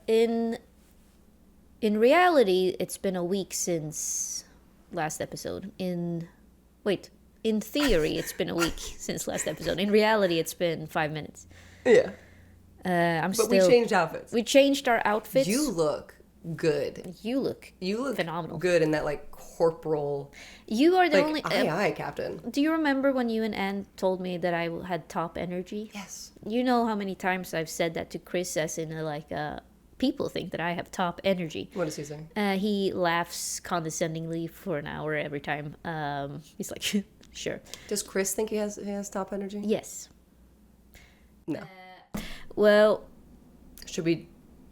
In reality, it's been a week since last episode. In theory, it's been a week since last episode. In reality, it's been 5 minutes. Yeah. But we changed outfits. We changed our outfits. You look good. You look phenomenal. Good in that like corporal. You are the only. Aye, Captain. Do you remember when you and Anne told me that I had top energy? Yes. You know how many times I've said that to Chris, as in people think that I have top energy. What does he say? He laughs condescendingly for an hour every time. He's like, sure. Does Chris think he has top energy? Yes. No. Well,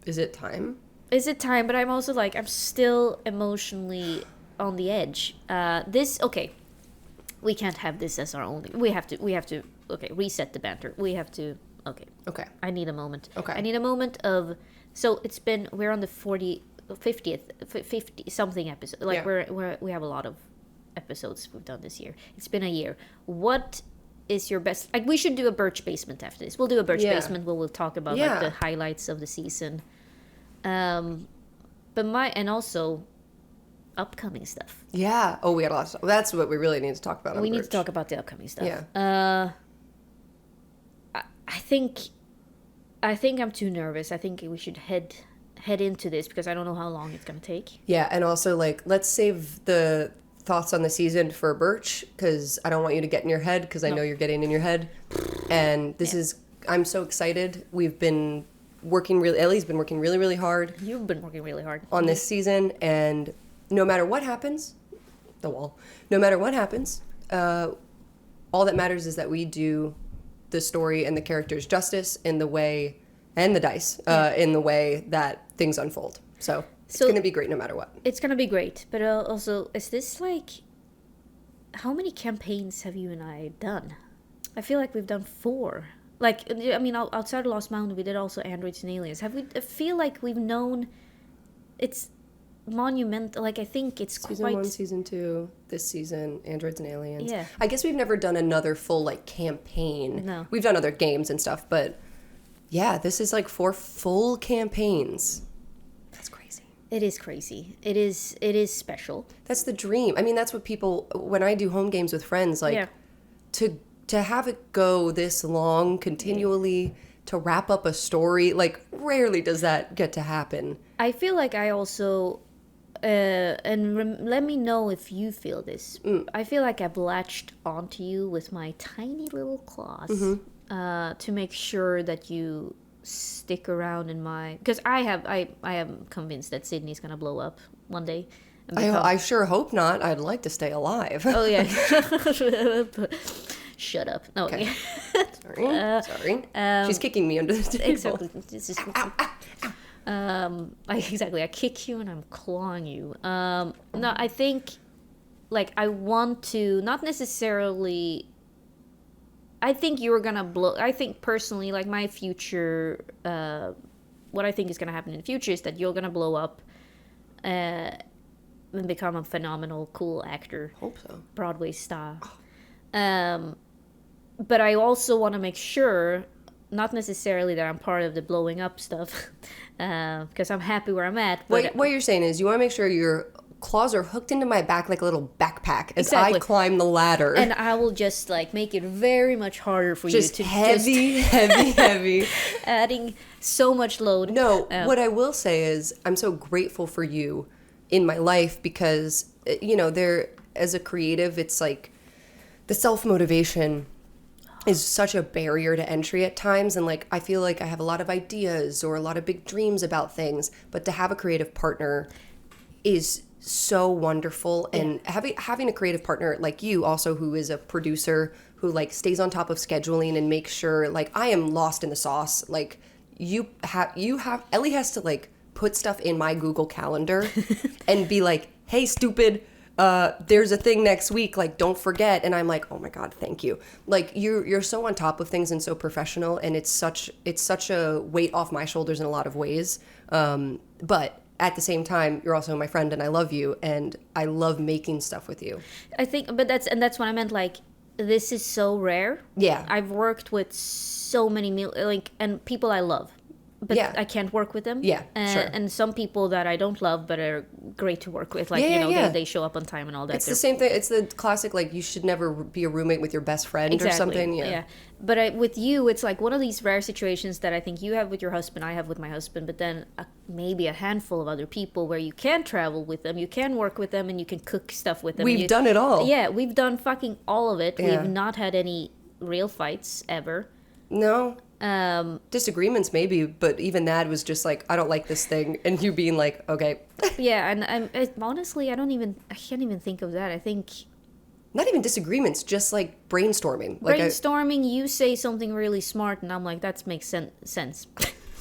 is it time? Is it time? But I'm also like, I'm still emotionally on the edge. Okay. We can't have this as our only. We have to. Okay, reset the banter. We have to. Okay. Okay. I need a moment. Okay. I need a moment of. So we're on the 50 something episode. Like we have a lot of episodes we've done this year. It's been a year. What is your best? Like, we should do a Birch Basement after this. We'll do a Birch Basement where we'll talk about like the highlights of the season. And also upcoming stuff. Yeah. Oh, we had a lot of stuff. That's what we really need to talk about. We need to talk about the upcoming stuff. Yeah. I think I'm too nervous. I think we should head into this because I don't know how long it's gonna take. Yeah, and also like let's save the thoughts on the season for Birch because I don't want you to get in your head because I know you're getting in your head. And I'm so excited. We've been working Ellie's been working really, really hard. You've been working really hard on this season, and no matter what happens, all that matters is that we do the story and the characters justice in the way, and the dice in the way that things unfold. So it's going to be great no matter what. It's going to be great. But also, is this like, how many campaigns have you and I done? I feel like we've done 4. Like, I mean, outside of Lost Mountain, we did also Androids and Aliens. I feel like we've known, it's monumental. Like, I think it's season 1, season 2, this season, Androids and Aliens. Yeah. I guess we've never done another full like campaign. No. We've done other games and stuff, but yeah, this is like 4 full campaigns. That's crazy. It is crazy. It is special. That's the dream. I mean, that's what people, when I do home games with friends, like to have it go this long continually, to wrap up a story, like rarely does that get to happen. I feel like I also let me know if you feel this. I feel like I've latched onto you with my tiny little claws to make sure that you stick around in my... Because I am convinced that Sydney's going to blow up one day. I sure hope not. I'd like to stay alive. Oh, yeah. Shut up. No. Okay. Sorry. She's kicking me under the table. Exactly. This is... Ow, ow, ow. I kick you and I'm clawing you. No, I think, like, I want to, not necessarily, I think you're gonna blow, I think personally, like, my future, what I think is gonna happen in the future is that you're gonna blow up, and become a phenomenal, cool actor. Hope so. Broadway style. But I also want to make sure, not necessarily that I'm part of the blowing up stuff, because I'm happy where I'm at. But what you're saying is you want to make sure your claws are hooked into my back like a little backpack as I climb the ladder. And I will just like make it very much harder for you to heavy. Adding so much load. No, what I will say is I'm so grateful for you in my life because, you know, as a creative, it's like the self-motivation is such a barrier to entry at times, and like I feel like I have a lot of ideas or a lot of big dreams about things, but to have a creative partner is so wonderful. And having a creative partner like you also, who is a producer, who like stays on top of scheduling and makes sure like I am lost in the sauce. Like you have Ellie has to like put stuff in my Google Calendar and be like, hey, stupid, there's a thing next week, like don't forget. And I'm like, oh my God, thank you. Like you're so on top of things and so professional, and it's such a weight off my shoulders in a lot of ways. But at the same time, you're also my friend and I love you and I love making stuff with you. I think, but that's what I meant. Like this is so rare. Yeah. I've worked with so many and people I love, but Yeah. I can't work with them. Yeah, sure. And some people that I don't love but are great to work with, like they show up on time and all that. It's the same thing. It's the classic, like, you should never be a roommate with your best friend or something. Yeah. But with you, it's like one of these rare situations that I think you have with your husband, I have with my husband, but then maybe a handful of other people where you can travel with them, you can work with them, and you can cook stuff with them. We've done it all. Yeah, we've done fucking all of it. Yeah. We've not had any real fights ever. No. Disagreements maybe, but even that was just like, I don't like this thing, and you being like, okay. Yeah, and honestly, I can't even think of that. I think not even disagreements, just like brainstorming. Brainstorming, you say something really smart, and I'm like, that makes sense.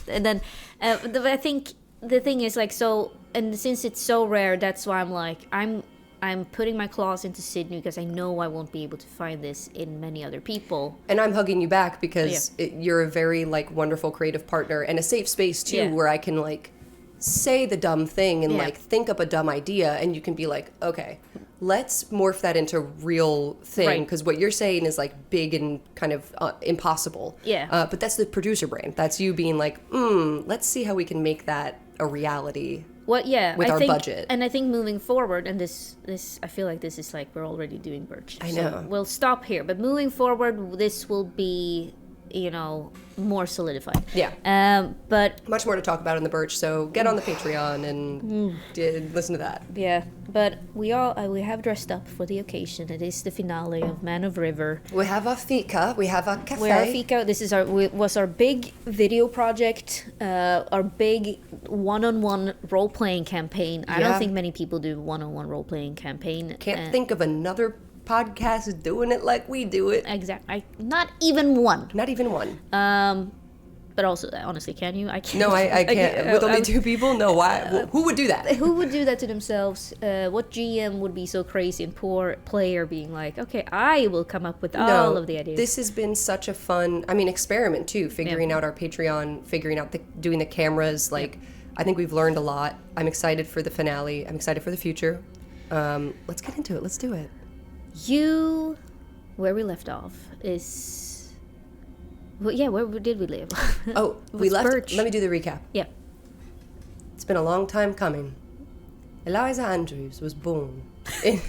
And then I think the thing is, like, so, and since it's so rare, that's why I'm like, I'm putting my claws into Sydney because I know I won't be able to find this in many other people. And I'm hugging you back because you're a very, like, wonderful creative partner and a safe space, too, where I can, like, say the dumb thing and, like, think up a dumb idea, and you can be like, okay, let's morph that into real thing, because what you're saying is, like, big and kind of impossible. Yeah. But that's the producer brain. That's you being like, let's see how we can make that a reality. With our budget. And I think moving forward, and this I feel like this is like we're already doing Birch. I know. So we'll stop here. But moving forward, this will be, more solidified. Yeah. But much more to talk about in the Birch, so get on the Patreon and listen to that. Yeah. But we have dressed up for the occasion. It is the finale of Man of River. We have our fika. We have our cafe. We have our fika. This is was our big video project, our big one-on-one role-playing campaign. I don't think many people do one-on-one role-playing campaign. Can't think of another podcast doing it like we do it. Exactly. Not even one. Not even one. But also, honestly, can you? I can't. No, I can't. With only two people? No, why? Who would do that? Who would do that to themselves? What GM would be so crazy and poor player being like, okay, I will come up with all of the ideas. This has been such a fun, experiment too, figuring out our Patreon, figuring out doing the cameras. Like, I think we've learned a lot. I'm excited for the finale. I'm excited for the future. Let's get into it. Let's do it. Where we left off is... Well, yeah, where did we live? We left... Birch. Let me do the recap. Yeah. It's been a long time coming. Eliza Andrews was born in...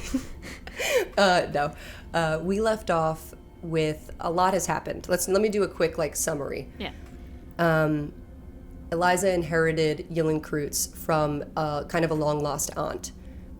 we left off with... A lot has happened. Let me do a quick, summary. Yeah. Eliza inherited Egerkrans from kind of a long-lost aunt.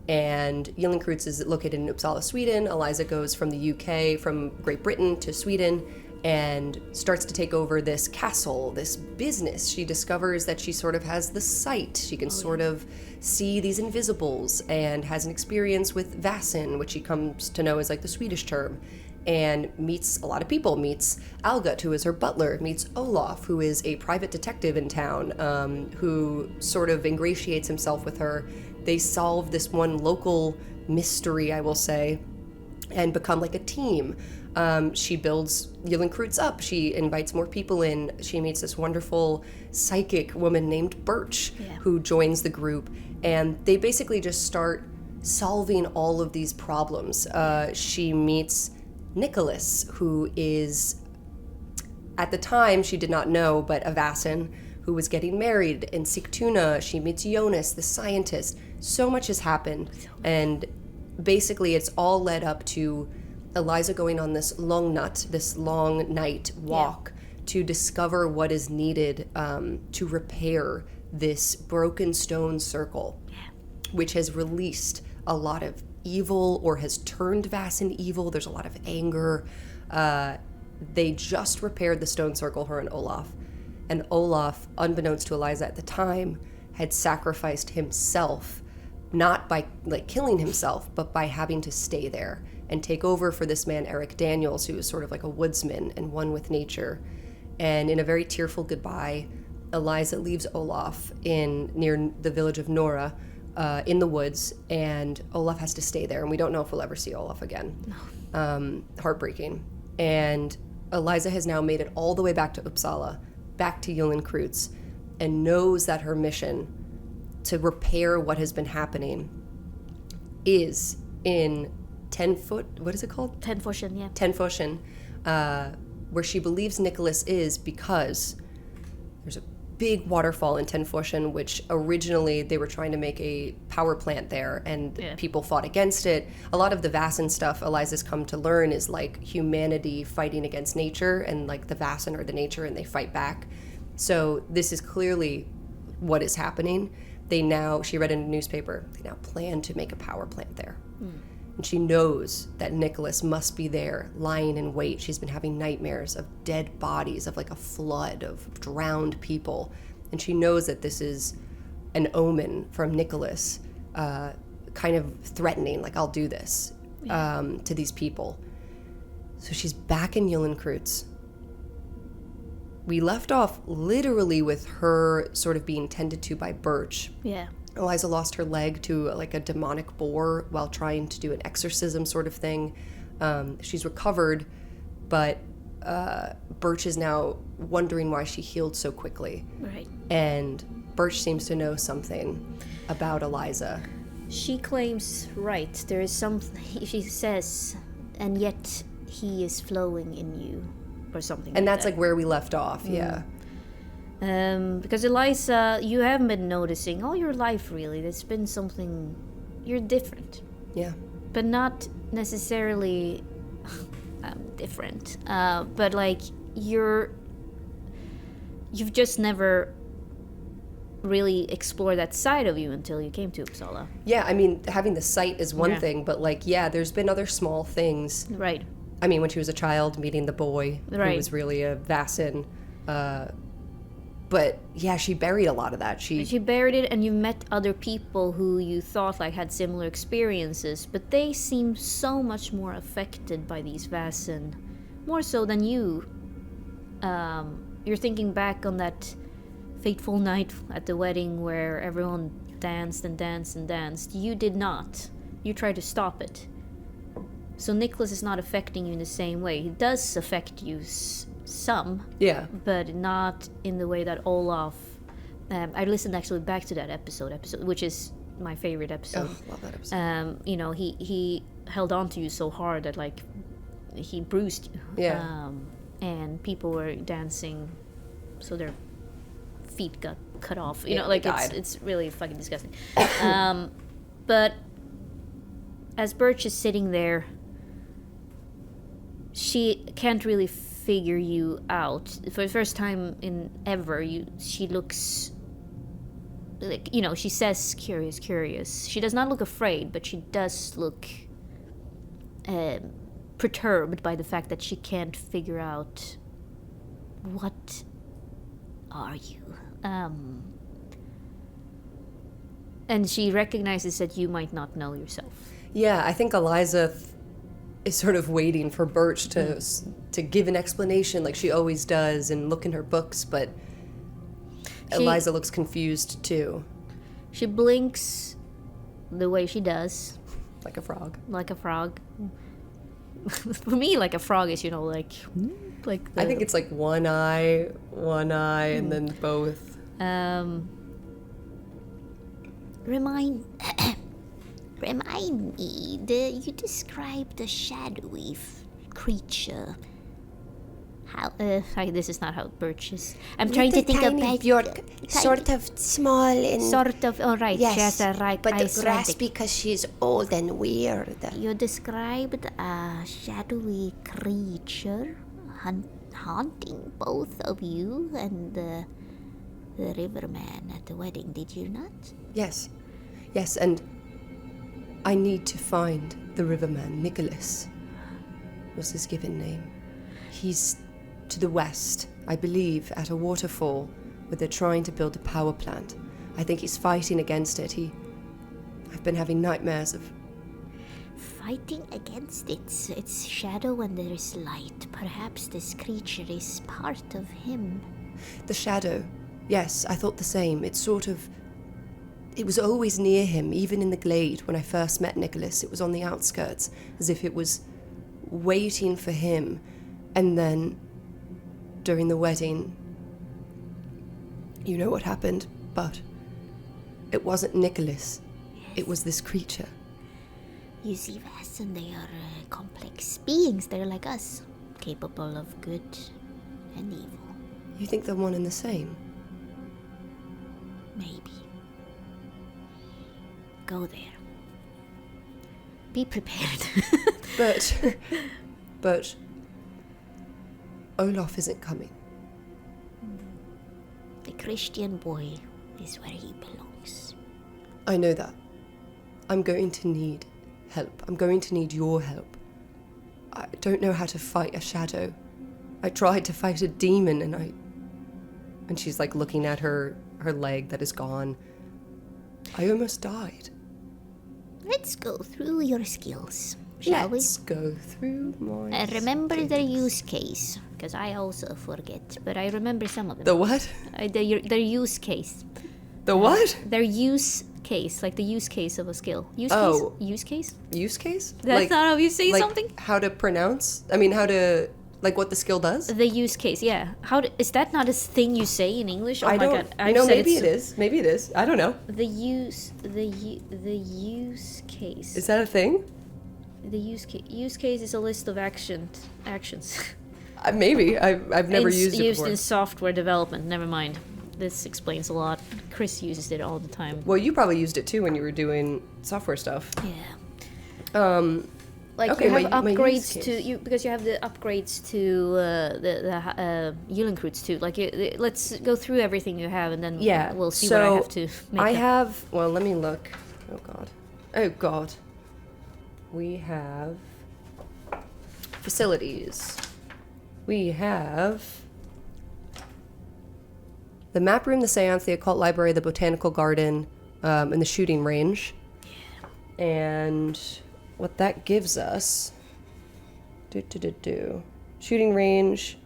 And Egerkrans is located in Uppsala, Sweden. Eliza goes from the UK, from Great Britain to Sweden, and starts to take over this castle, this business. She discovers that she sort of has the sight. She can sort of see these invisibles, and has an experience with Vasen, which she comes to know as like the Swedish term, and meets a lot of people. Meets Algot, who is her butler, meets Olaf, who is a private detective in town, who sort of ingratiates himself with her. They solve this one local mystery, I will say, and become like a team. She builds Egerkrans up. She invites more people in. She meets this wonderful psychic woman named Birch, who joins the group. And they basically just start solving all of these problems. She meets Nicholas, who is, at the time, she did not know, but a Vasen, who was getting married in Sigtuna. She meets Jonas, the scientist. So much has happened. And basically, it's all led up to Eliza going on this long night walk to discover what is needed to repair this broken stone circle, which has released a lot of evil, or has turned Vasen evil. There's a lot of anger. They just repaired the stone circle, her and Olaf. And Olaf, unbeknownst to Eliza at the time, had sacrificed himself, not by killing himself, but by having to stay there and take over for this man, Eric Daniels, who is sort of like a woodsman and one with nature. And in a very tearful goodbye, Eliza leaves Olaf near the village of Nora in the woods, and Olaf has to stay there, and we don't know if we'll ever see Olaf again. No. Heartbreaking. And Eliza has now made it all the way back to Uppsala, back to Egerkrans, and knows that her mission to repair what has been happening is in 10-foot, what is it called? 10 Foshen, yeah. 10 Foshen, where she believes Nicholas is because there's a big waterfall in 10 Foshen, which originally they were trying to make a power plant there, and people fought against it. A lot of the Vaesen stuff Eliza's come to learn is like humanity fighting against nature, and like the Vaesen are the nature and they fight back. So this is clearly what is happening. She read in a newspaper, they now plan to make a power plant there. And she knows that Nicholas must be there, lying in wait. She's been having nightmares of dead bodies, of like a flood of drowned people. And she knows that this is an omen from Nicholas, kind of threatening, like, I'll do this to these people. So she's back in Egerkrans. We left off literally with her sort of being tended to by Birch. Yeah. Eliza lost her leg to like a demonic boar while trying to do an exorcism sort of thing. She's recovered, but Birch is now wondering why she healed so quickly. Right. And Birch seems to know something about Eliza. She claims, right, there is something, she says, and yet he is flowing in you, or something. And like that's that. like where we left off, yeah. Because Eliza, you haven't been noticing all your life, really. There's been something, you're different. Yeah. But not necessarily different. But like, you've just never really explored that side of you until you came to Uppsala. Yeah, I mean, having the sight is one thing, but like, there's been other small things. Right. I mean, when she was a child, meeting the boy who was really a Vaesen. But yeah, she buried a lot of that. She buried it, and you met other people who you thought like had similar experiences, but they seem so much more affected by these Vaesen, more so than you. You're thinking back on that fateful night at the wedding where everyone danced and danced and danced. You did not. You tried to stop it. So Nicholas is not affecting you in the same way. He does affect you some, but not in the way that Olaf. I listened actually back to that episode, which is my favorite episode. Oh, love that episode. He held on to you so hard that like he bruised you. Yeah. And people were dancing, so their feet got cut off. It's really fucking disgusting. But as Birch is sitting there, she can't really figure you out. For the first time in ever, she looks like, she says curious. She does not look afraid, but she does look perturbed by the fact that she can't figure out what are you. And she recognizes that you might not know yourself. Yeah, I think Eliza is sort of waiting for Birch to give an explanation like she always does and look in her books, but Eliza looks confused too. She blinks the way she does. Like a frog. Like a frog. For me, like a frog is, like I think it's like one eye, and then both. Remind me, you described the shadowy creature. How? This is not how Birch is. I'm trying to think about Björk, sort of small and sort of. All right, yes, she has a right, but Icelandic. raspy because she's old and weird. You described a shadowy creature haunting both of you and the riverman at the wedding. Did you not? Yes, and I need to find the riverman. Nicholas was his given name. He's to the west, I believe, at a waterfall where they're trying to build a power plant. I think he's fighting against it. I've been having nightmares of... Fighting against its shadow and there is light. Perhaps this creature is part of him. The shadow. Yes, I thought the same. It was always near him, even in the glade when I first met Nicholas. It was on the outskirts, as if it was waiting for him. And then, during the wedding, you know what happened, but it wasn't Nicholas. It was this creature. You see, Vasen, they are complex beings. They're like us, capable of good and evil. You think they're one and the same? Maybe. Go there. Be prepared. But Olaf isn't coming. The Christian boy is where he belongs. I know that. I'm going to need help. I'm going to need your help. I don't know how to fight a shadow. I tried to fight a demon and she's like looking at her leg that is gone. I almost died. Let's go through your skills, shall Let's go through my we? Remember their use case, because I also forget, but I remember some of them. The what? Their use case. The what? Their use case, like the use case of a skill. Use Oh. case? Use case? Use case? That's not how you say like something? how to pronounce? I mean, how to, like what the skill does? The use case, yeah. Is that not a thing you say in English? Oh I my don't, god. I've no, said maybe it is. Maybe it is. I don't know. The use case. Is that a thing? The use case is a list of actions. Maybe. I've never used it used before. in software development. Never mind. This explains a lot. Chris uses it all the time. Well, you probably used it too when you were doing software stuff. Yeah. Like Okay, you have my use upgrades case. to you because you have the upgrades to the Eulenkreuts too. Like let's go through everything you have and then Yeah. we'll see so what I have to make. I up. have. Well, let me look. Oh God. Oh God. We have facilities. We have the map room, the seance, the occult library, the botanical garden, and the shooting range. Yeah. And what that gives us. Shooting range.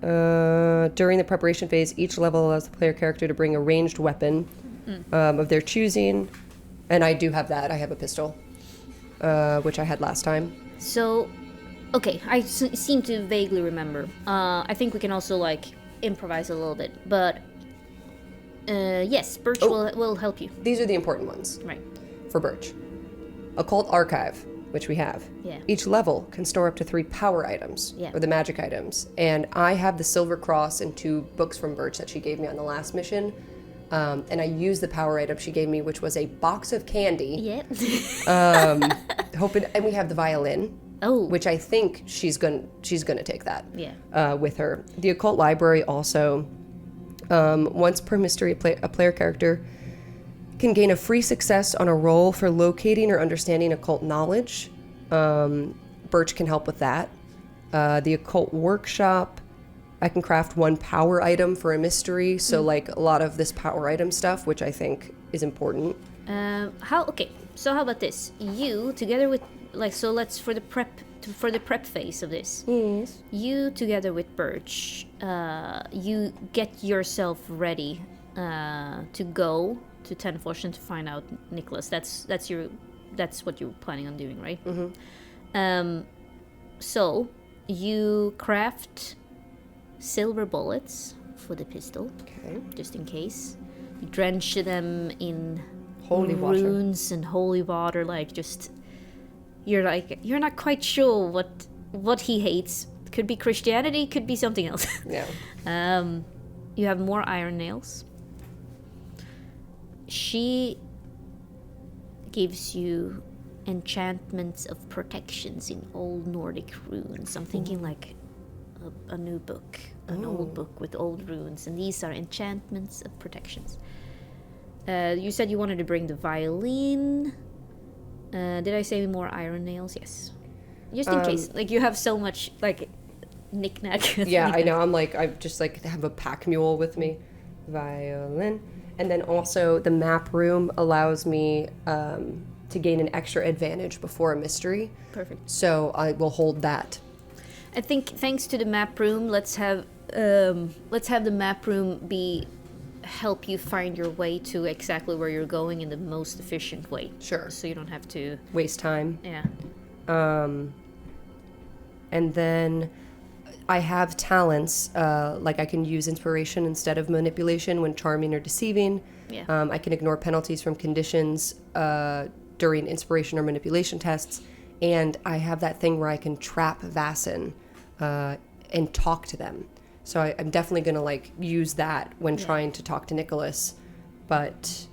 During the preparation phase, each level allows the player character to bring a ranged weapon of their choosing. And I do have that. I have a pistol, which I had last time. So, okay, I seem to vaguely remember. I think we can also like improvise a little bit, but yes, Birch will help you. These are the important ones. Right. For Birch. Occult Archive, which we have. Yeah. Each level can store up to 3 power items, Yeah. or the magic items. And I have the Silver Cross and 2 books from Birch that she gave me on the last mission. And I used the power item she gave me, which was a box of candy. Yeah. And we have the violin. Oh. Which I think she's gonna take that. Yeah. With her. The occult library also. Once per mystery, a player character can gain a free success on a roll for locating or understanding occult knowledge. Birch can help with that. The occult workshop, I can craft 1 power item for a mystery. So like a lot of this power item stuff, which I think is important. So how about this? You together with let's for the prep phase of this. Yes. You together with Birch, you get yourself ready to go to Ten Fortune to find out Nicholas. That's what you're planning on doing, right? Mm-hmm. So you craft silver bullets for the pistol, Okay. just in case. You drench them in Holy water. runes and holy water, you're not quite sure what he hates. Could be Christianity, could be something else. Yeah. You have more iron nails. She gives you enchantments of protections in old Nordic runes. I'm thinking like a new book, an old book with old runes, and these are enchantments of protections. You said you wanted to bring the violin. Did I say more iron nails? Yes. Just in case. Like, you have so much, like, knick-knack. Yeah, I know. I just like have a pack mule with me. Violin. And then also the map room allows me to gain an extra advantage before a mystery. Perfect. So I will hold that. I think thanks to the map room, let's have the map room help you find your way to exactly where you're going in the most efficient way. Sure. So you don't have to Waste time. Yeah. And then I have talents, like I can use inspiration instead of manipulation when charming or deceiving. Yeah. I can ignore penalties from conditions during inspiration or manipulation tests. And I have that thing where I can trap Vasen and talk to them. So I'm definitely going to like use that when trying to talk to Nicholas. But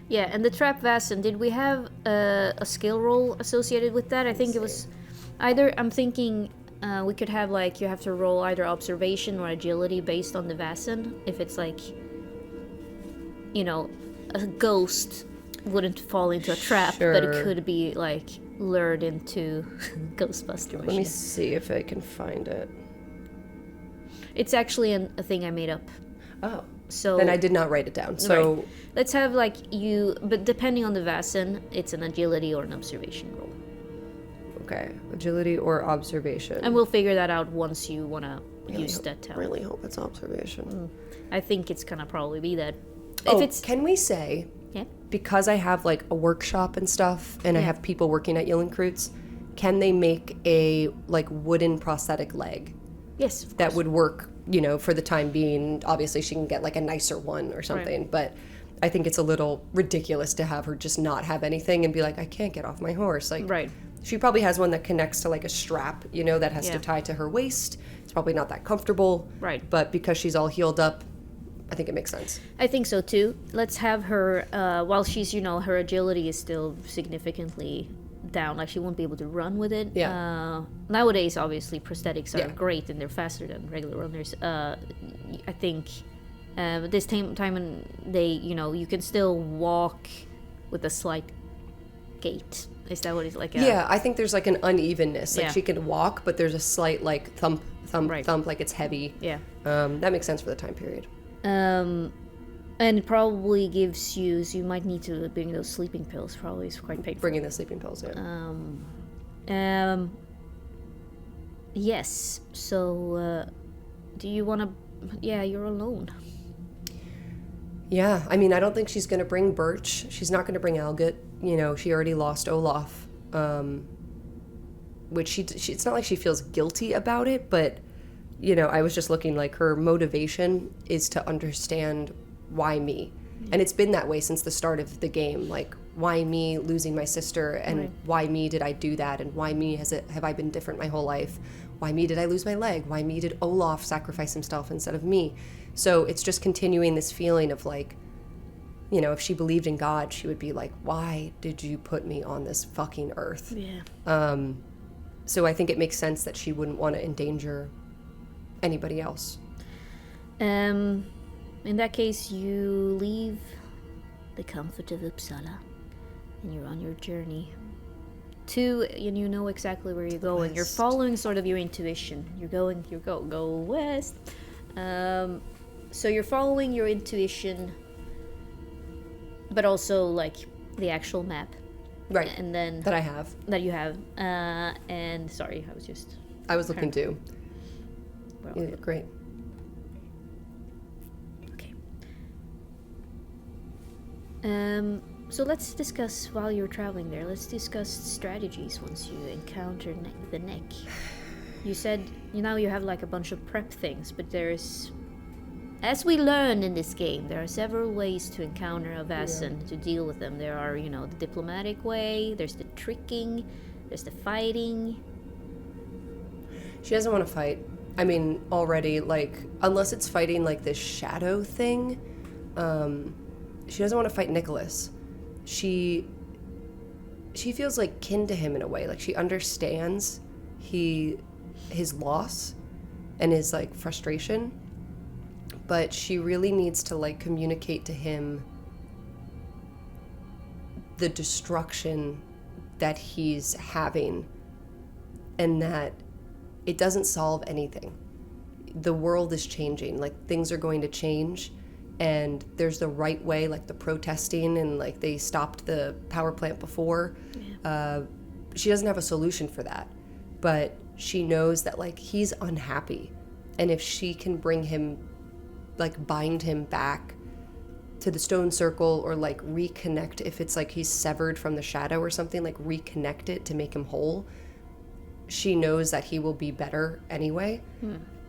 yeah, and the trap Vasen, did we have a skill roll associated with that? I think it was either, I'm thinking we could have like, you have to roll either observation or agility based on the Vasen. If it's like, you know, a ghost wouldn't fall into a trap, but it could be like lured into Ghostbuster machine. Let me see if I can find it. It's actually a thing I made up. Oh. So then I did not write it down. So right. Let's have like but depending on the Vasen, it's an agility or an observation roll. Okay, agility or observation. And we'll figure that out once you want to use that talent. I really hope it's observation. I think it's gonna probably be that. Can we say, because I have like a workshop and stuff, and I have people working at Egerkrans, can they make a like wooden prosthetic leg? Yes, of that course. would work, you know, for the time being. Obviously, she can get like a nicer one or something, Right. but I think it's a little ridiculous to have her just not have anything and be like, I can't get off my horse. Like, Right. She probably has one that connects to like a strap, you know, that has to Yeah. tie to her waist. It's probably not that comfortable. Right. But because she's all healed up, I think it makes sense. I think so too. Let's have her, while she's, you know, her agility is still significantly down, like she won't be able to run with it. Yeah. Nowadays, obviously, prosthetics are Yeah. great and they're faster than regular runners. I think this time and they, you know, you can still walk with a slight gait. Is that what it's like? Yeah, I think there's like an unevenness. Like Yeah. she can walk, but there's a slight like thump, Right. thump, like it's heavy. Yeah. That makes sense for the time period. And it probably gives you, so you might need to bring those sleeping pills. Probably is quite painful. Bringing the sleeping pills in. Yes. So, do you want to? Yeah, you're alone. Yeah, I mean, I don't think she's going to bring Birch. She's not going to bring Algut. You know, she already lost Olaf, which she it's not like she feels guilty about it, but, you know, I was just looking, like, her motivation is to understand why me. And it's been that way since the start of the game. Like, why me losing my sister, and Right. why me did I do that, and why me have I been different my whole life? Why me did I lose my leg? Why me did Olaf sacrifice himself instead of me? So it's just continuing this feeling of like, you know, if she believed in God, she would be like, why did you put me on this fucking earth? Yeah. So I think it makes sense that she wouldn't want to endanger anybody else. In that case, you leave the comfort of Uppsala, and you're on your journey and you know exactly where you're going. West. You're following sort of your intuition. Go west. So you're following your intuition, but also like the actual map, Right. and then That I have. that you have. And sorry, I was looking too. well, You look great. Okay. So let's discuss, while you're traveling there, let's discuss strategies once you encounter the neck. You said, you have like a bunch of prep things, but there's, as we learned in this game, there are several ways to encounter a Vasen, to deal with them. There are, the diplomatic way, there's the tricking, there's the fighting. She doesn't want to fight. I mean, already, like, unless it's fighting, like, this shadow thing, she doesn't want to fight Nicholas. She feels, like, kin to him in a way. Like, she understands his loss and his, like, frustration, but she really needs to, like, communicate to him the destruction that he's having, and that it doesn't solve anything. The world is changing. Like, things are going to change, and there's the right way, like the protesting, and like they stopped the power plant before. She doesn't have a solution for that, but she knows that like he's unhappy, and if she can bring him, like bind him back to the stone circle, or like reconnect, if it's like he's severed from the shadow or something, like reconnect it to make him whole, she knows that he will be better anyway.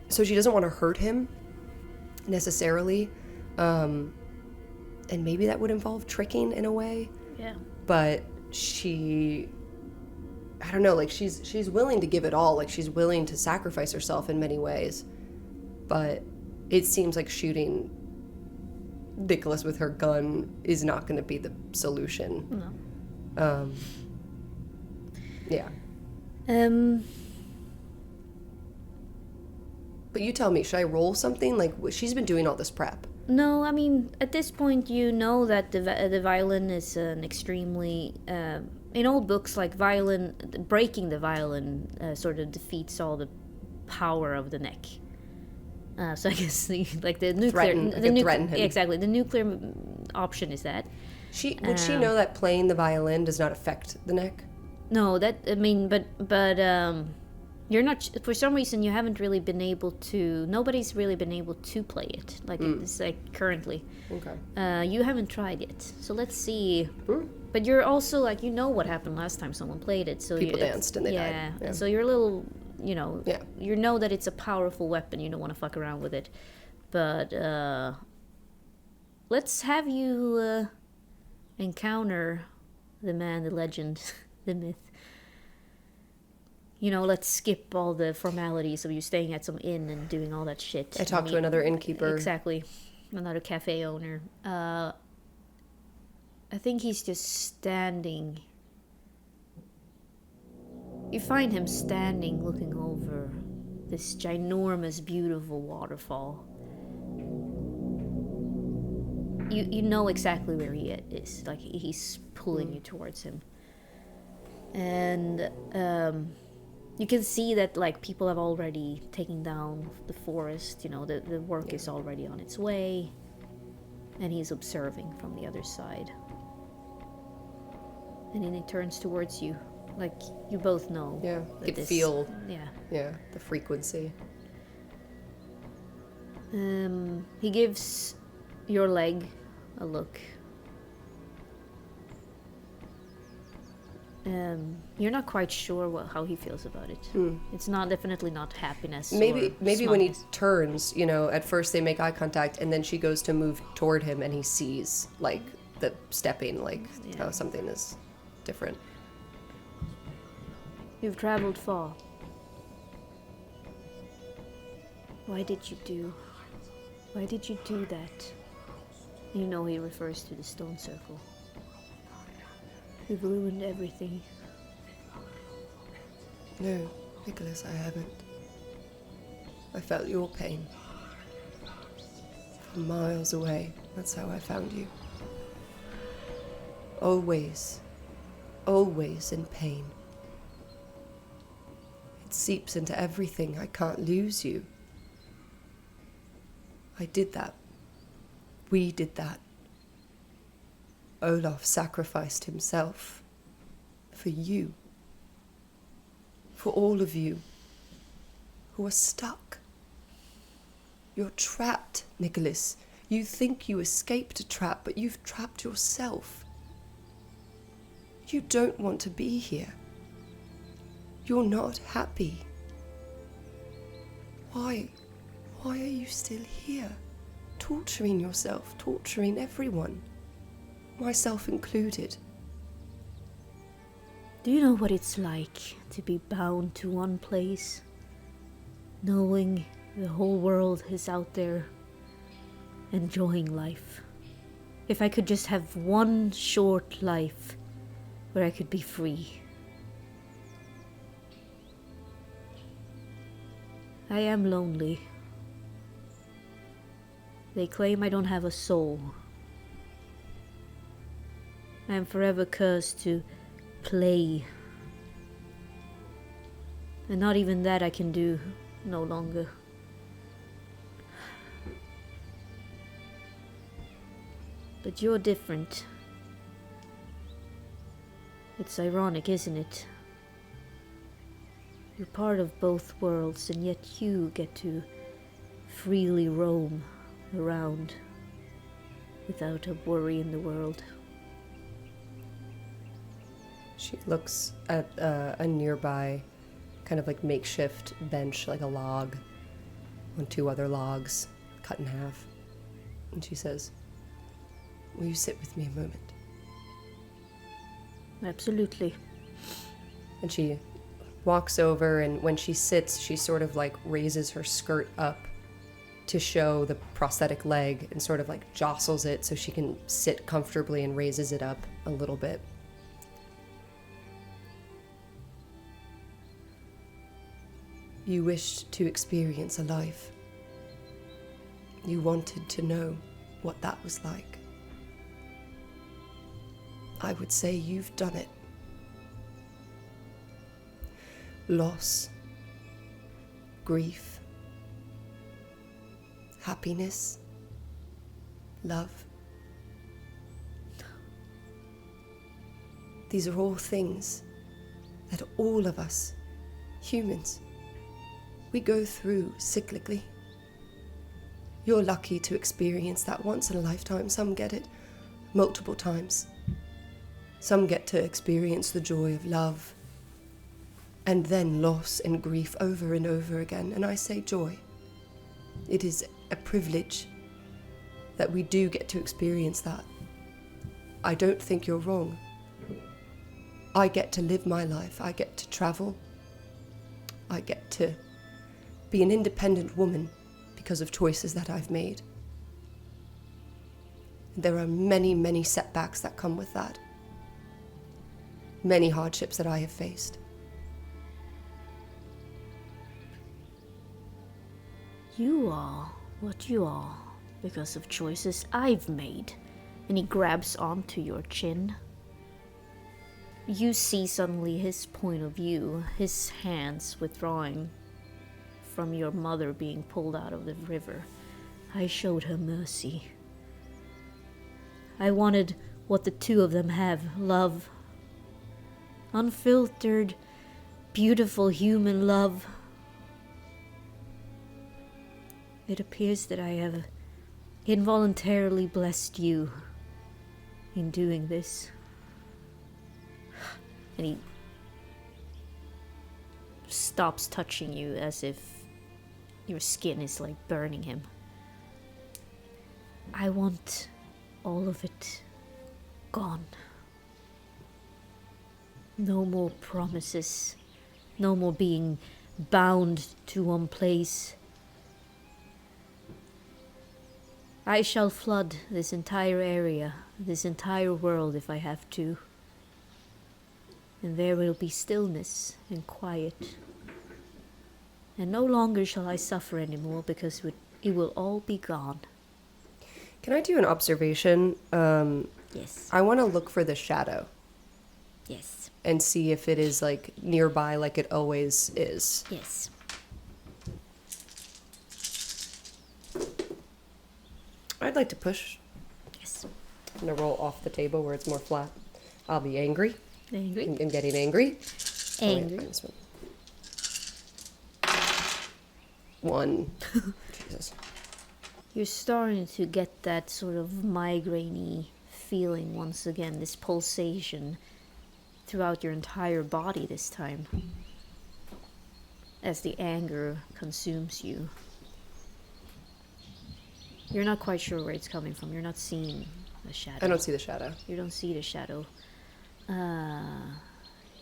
So she doesn't want to hurt him necessarily, and maybe that would involve tricking in a way, Yeah. but she, I don't know, like she's willing to give it all, like she's willing to sacrifice herself in many ways, but it seems like shooting Nicholas with her gun is not going to be the solution. No. Yeah. But you tell me, should I roll something? Like, she's been doing all this prep. No, I mean, at this point, you know that the violin is an extremely... in old books, like, breaking the violin sort of defeats all the power of the neck. So I guess, the nuclear... Threaten him. Exactly, the nuclear option is that. Would she know that playing the violin does not affect the neck? No, but you're not, for some reason you haven't really been able to, nobody's really been able to play it, like it's like currently. Okay. You haven't tried it, so let's see. But you're also like, you know what happened last time someone played it, so People danced and they died. Yeah, so you're a little, you know, Yeah. you know that it's a powerful weapon, you don't want to fuck around with it. But let's have you encounter the man, the legend, the myth. You know, let's skip all the formalities of you staying at some inn and doing all that shit. I talked to another innkeeper. Exactly. Another cafe owner. I think he's just standing. You find him standing looking over this ginormous, beautiful waterfall. You know exactly where he is. Like, he's pulling you towards him. And you can see that, like, people have already taken down the forest. You know, the work is already on its way. And he's observing from the other side. And then he turns towards you. Like, you both know. Yeah, you could feel. Yeah. Yeah, the frequency. He gives your leg a look. You're not quite sure how he feels about it. It's definitely not happiness. Maybe or when he smugness. turns, you know, at first they make eye contact, and then she goes to move toward him, and he sees, like, the stepping, like, how something is different. You've traveled far. Why did you do that? You know he refers to the stone circle. You've ruined everything. No, Nicholas, I haven't. I felt your pain. From miles away, that's how I found you. Always in pain. It seeps into everything. I can't lose you. I did that. We did that. Olaf sacrificed himself for you. For all of you who are stuck. You're trapped, Nicholas. You think you escaped a trap, but you've trapped yourself. You don't want to be here. You're not happy. Why are you still here? Torturing yourself, torturing everyone. Myself included. Do you know what it's like to be bound to one place? Knowing the whole world is out there, enjoying life. If I could just have one short life where I could be free. I am lonely. They claim I don't have a soul. I am forever cursed to play. And not even that I can do no longer. But you're different. It's ironic, isn't it? You're part of both worlds, and yet you get to freely roam around without a worry in the world. She looks at a nearby kind of like makeshift bench, like a log, on two other logs, cut in half. And she says, "Will you sit with me a moment?" Absolutely. And she walks over, and when she sits, she sort of like raises her skirt up to show the prosthetic leg and sort of like jostles it so she can sit comfortably and raises it up a little bit. You wished to experience a life. You wanted to know what that was like. I would say you've done it. Loss, grief, happiness, love. These are all things that all of us, humans, we go through cyclically. You're lucky to experience that once in a lifetime. Some get it multiple times. Some get to experience the joy of love and then loss and grief over and over again. And I say joy. It is a privilege that we do get to experience that. I don't think you're wrong. I get to live my life. I get to travel. I get to be an independent woman because of choices that I've made. There are many, many setbacks that come with that. Many hardships that I have faced. You are what you are because of choices I've made. And he grabs onto your chin. You see suddenly his point of view, his hands withdrawing from your mother being pulled out of the river. I showed her mercy. I wanted what the two of them have, love. Unfiltered, beautiful human love. It appears that I have involuntarily blessed you in doing this. And he stops touching you as if your skin is like burning him. I want all of it gone. No more promises. No more being bound to one place. I shall flood this entire area, this entire world if I have to. And there will be stillness and quiet. And no longer shall I suffer anymore because it will all be gone. Can I do an observation? Yes. I want to look for the shadow Yes. and see if it is like nearby like it always is. Yes. I'd like to push. Yes. I'm going to roll off the table where it's more flat. I'll be angry. Angry. I'm getting angry. Angry. Oh, wait, this one. Jesus. You're starting to get that sort of migraine-y feeling once again, this pulsation throughout your entire body this time. As the anger consumes you. You're not quite sure where it's coming from. You're not seeing the shadow. I don't see the shadow. You don't see the shadow.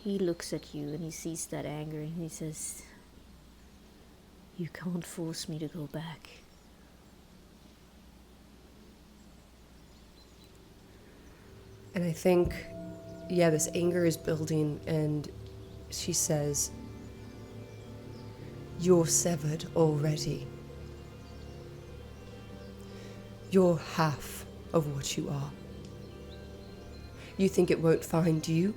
He looks at you and he sees that anger and he says, "You can't force me to go back." And I think, yeah, this anger is building, and she says, "You're severed already. You're half of what you are. You think it won't find you?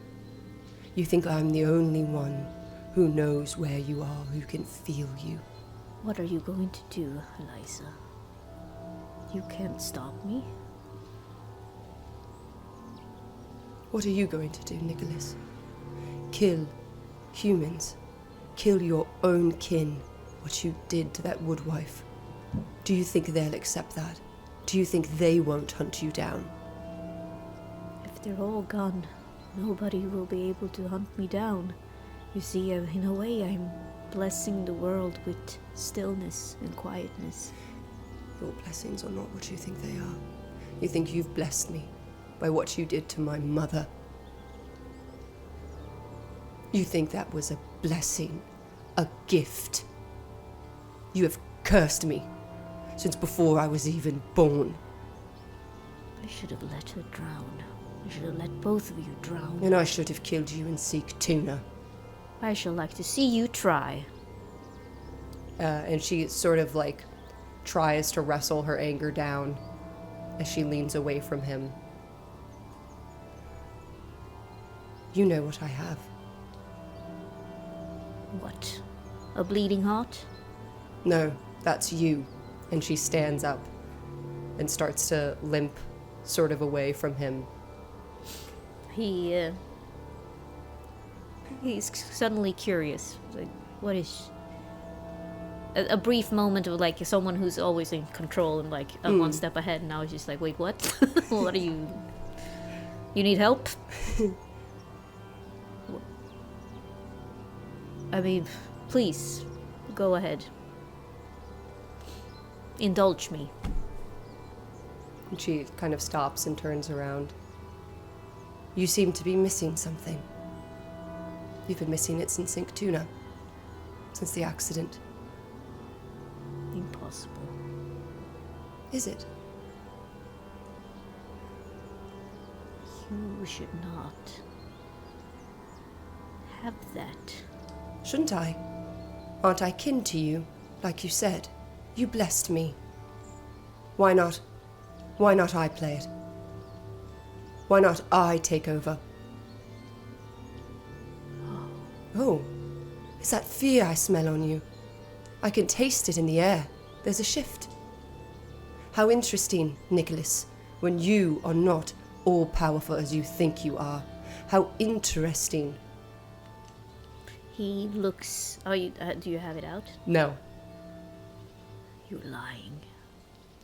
You think I'm the only one who knows where you are, who can feel you. What are you going to do, Eliza? You can't stop me. What are you going to do, Nicholas? Kill humans? Kill your own kin, what you did to that woodwife? Do you think they'll accept that? Do you think they won't hunt you down? If they're all gone, nobody will be able to hunt me down. You see, in a way, I'm blessing the world with stillness and quietness. Your blessings are not what you think they are. You think you've blessed me by what you did to my mother. You think that was a blessing, a gift. You have cursed me since before I was even born. I should have let her drown. I should have let both of you drown. And I should have killed you and seek tuna. I shall like to see you try. And she sort of like tries to wrestle her anger down as she leans away from him. You know what I have. What? A bleeding heart? No, that's you. And she stands up and starts to limp sort of away from him. He's suddenly curious. Like, what is... A brief moment of like someone who's always in control and like one step ahead, and now it's just like, wait, what? What are you... You need help? I mean, please, go ahead. Indulge me. And she kind of stops and turns around. You seem to be missing something. You've been missing it since Ink Tuna. Since the accident. Impossible. Is it? You should not have that. Shouldn't I? Aren't I kin to you, like you said? You blessed me. Why not? Why not I play it? Why not I take over? Oh, is that fear I smell on you? I can taste it in the air. There's a shift. How interesting, Nicholas, when you are not all-powerful as you think you are. How interesting. He looks... Oh, do you have it out? No. You're lying.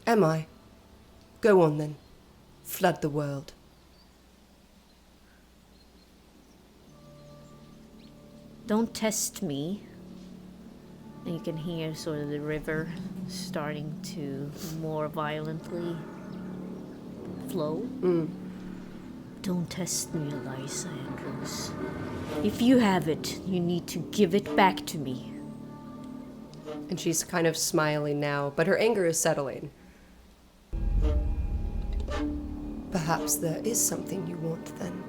Am I? Go on then. Flood the world. Don't test me. And you can hear sort of the river starting to more violently flow. Don't test me, Eliza Andrews. If you have it, you need to give it back to me. And she's kind of smiling now, but her anger is settling. Perhaps there is something you want then.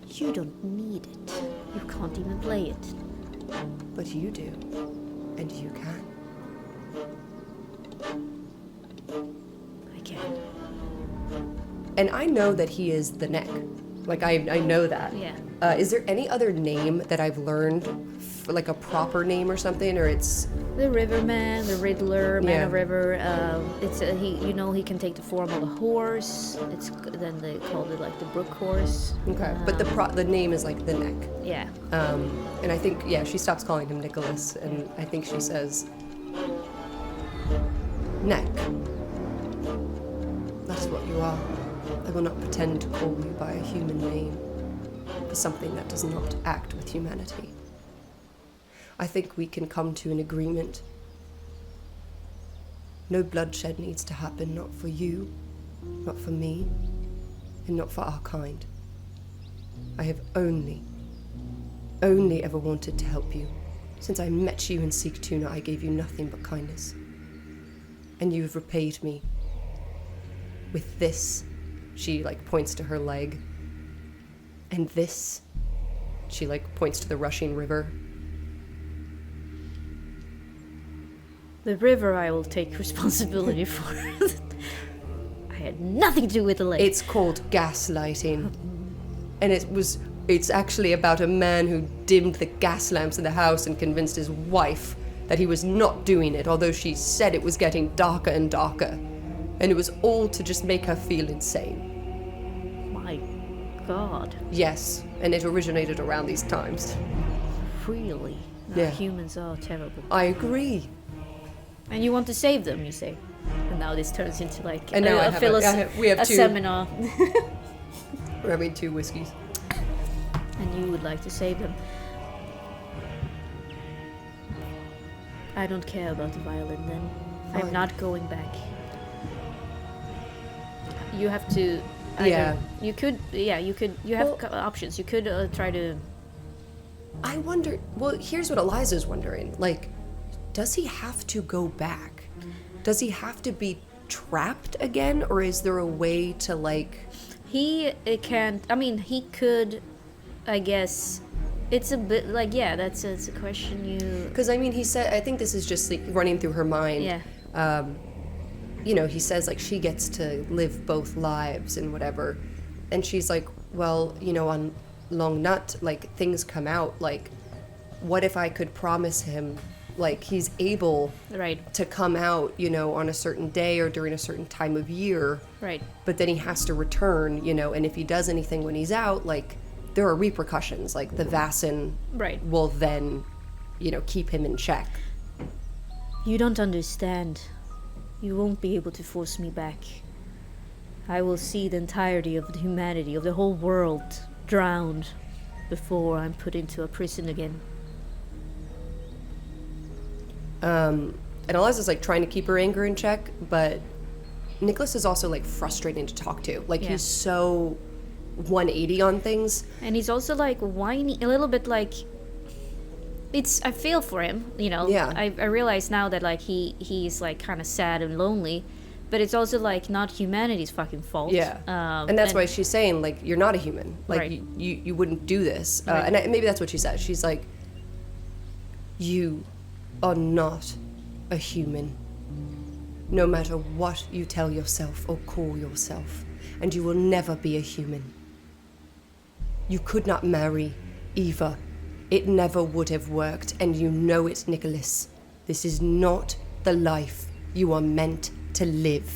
You don't need it. You can't even play it. But you do. And you can. I can. And I know that he is the neck. Like, I know that. Yeah. Is there any other name that I've learned, like a proper name or something, or it's... The Riverman, the Riddler, Man of Yeah. River. It's he can take the form of a horse. Then they called it like the Brook Horse. Okay, but the name is like the neck. Yeah. And I think, she stops calling him Nicholas, and I think she says... Neck. That is what you are. I will not pretend to call you by a human name for something that does not act with humanity. I think we can come to an agreement. No bloodshed needs to happen, not for you, not for me, and not for our kind. I have only ever wanted to help you. Since I met you in Seek Tuna, I gave you nothing but kindness. And you have repaid me with this. She, points to her leg. And this. She, points to the rushing river. The river I will take responsibility for. I had nothing to do with the lake. It's called gaslighting. And it's actually about a man who dimmed the gas lamps in the house and convinced his wife that he was not doing it, although she said it was getting darker and darker. And it was all to just make her feel insane. My God. Yes, and it originated around these times. Really? No, Yeah. Humans are terrible. I agree. And you want to save them, you say? And now this turns into And now we have a two. seminar. We're having 2 whiskeys. And you would like to save them. I don't care about the violin then. Fine. I'm not going back. You have to Yeah. You could. Yeah, you could. You have options. You could try to. I wonder. Well, here's what Eliza's wondering. Like, does he have to go back? Does he have to be trapped again, or is there a way to like? He can't. I mean, he could. I guess. It's a bit like That's a question you. Because I mean, he said. I think this is just like running through her mind. Yeah. You know, he says like she gets to live both lives and whatever, and she's like, well, you know, on Long Nut, like things come out. Like, what if I could promise him, like he's able Right. to come out, you know, on a certain day or during a certain time of year. Right. But then he has to return, you know, and if he does anything when he's out, like there are repercussions. Like the Vassin Right. will then, you know, keep him in check. You don't understand. You won't be able to force me back. I will see the entirety of the humanity, of the whole world, drowned before I'm put into a prison again. And Eliza's like trying to keep her anger in check, but Nicholas is also like frustrating to talk to. Like Yeah. he's so 180 on things. And he's also like whiny, a little bit like. I feel for him, you know. Yeah. I realize now that like he's like kind of sad and lonely, but it's also like not humanity's fucking fault. Yeah. And that's why she's saying like you're not a human. Like Right. you wouldn't do this. Right. And maybe that's what she says. She's like, you are not a human. No matter what you tell yourself or call yourself, and you will never be a human. You could not marry Eva. It never would have worked, and you know it, Nicholas. This is not the life you are meant to live.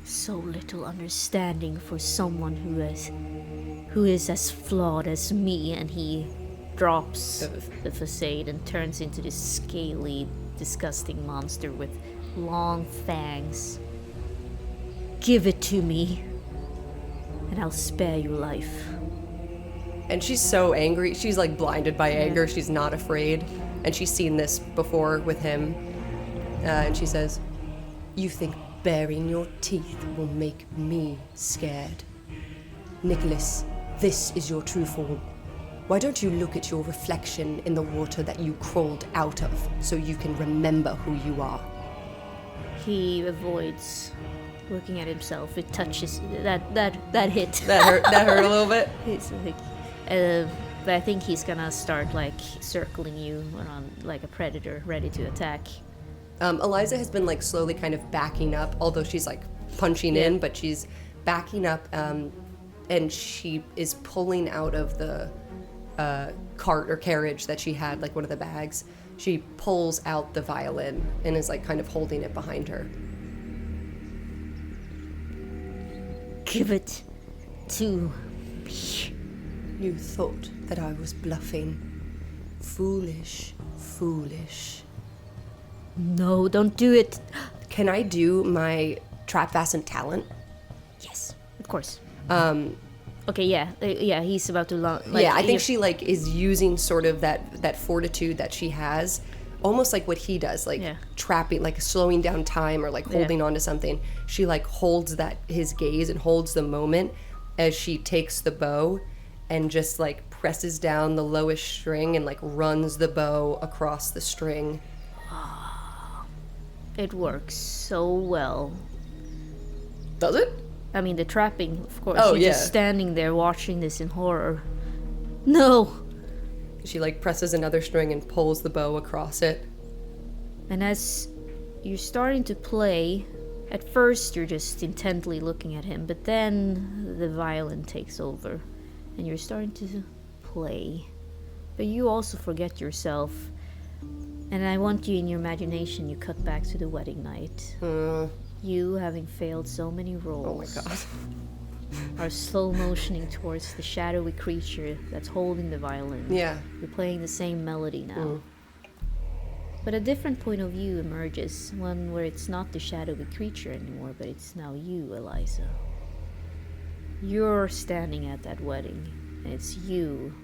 So little understanding for someone who is as flawed as me. And he drops the facade and turns into this scaly, disgusting monster with long fangs. Give it to me, and I'll spare your life. And she's so angry. She's like blinded by anger. She's not afraid. And she's seen this before with him. And she says, you think baring your teeth will make me scared? Nicholas, this is your true form. Why don't you look at your reflection in the water that you crawled out of so you can remember who you are? He avoids looking at himself. It touches that hit. That hurt a little bit. He's like, but I think he's gonna start like circling you around like a predator, ready to attack. Eliza has been like slowly kind of backing up, although she's like punching in, but she's backing up, and she is pulling out of the cart or carriage that she had, like one of the bags. She pulls out the violin and is like kind of holding it behind her. Give it to me. You thought that I was bluffing. Foolish, foolish. No, don't do it. Can I do my trap Vassin talent? Yes, of course. Okay, yeah, he's about to launch. Like, yeah, I think she like is using sort of that fortitude that she has, almost like what he does, like trapping, like slowing down time or like holding on to something. She like holds his gaze and holds the moment as she takes the bow and just like presses down the lowest string and like runs the bow across the string. It works so well. Does it? I mean, the trapping, of course. Oh, She's yeah. just standing there watching this in horror. No! She like presses another string and pulls the bow across it. And as you're starting to play, at first you're just intently looking at him, but then the violin takes over and you're starting to play. But you also forget yourself. And I want you in your imagination, you cut back to the wedding night. You, having failed so many roles, Oh my god. are slow motioning towards the shadowy creature that's holding the violin. Yeah. You're playing the same melody now. But a different point of view emerges, one where it's not the shadowy creature anymore, but it's now you, Eliza. You're standing at that wedding, and it's you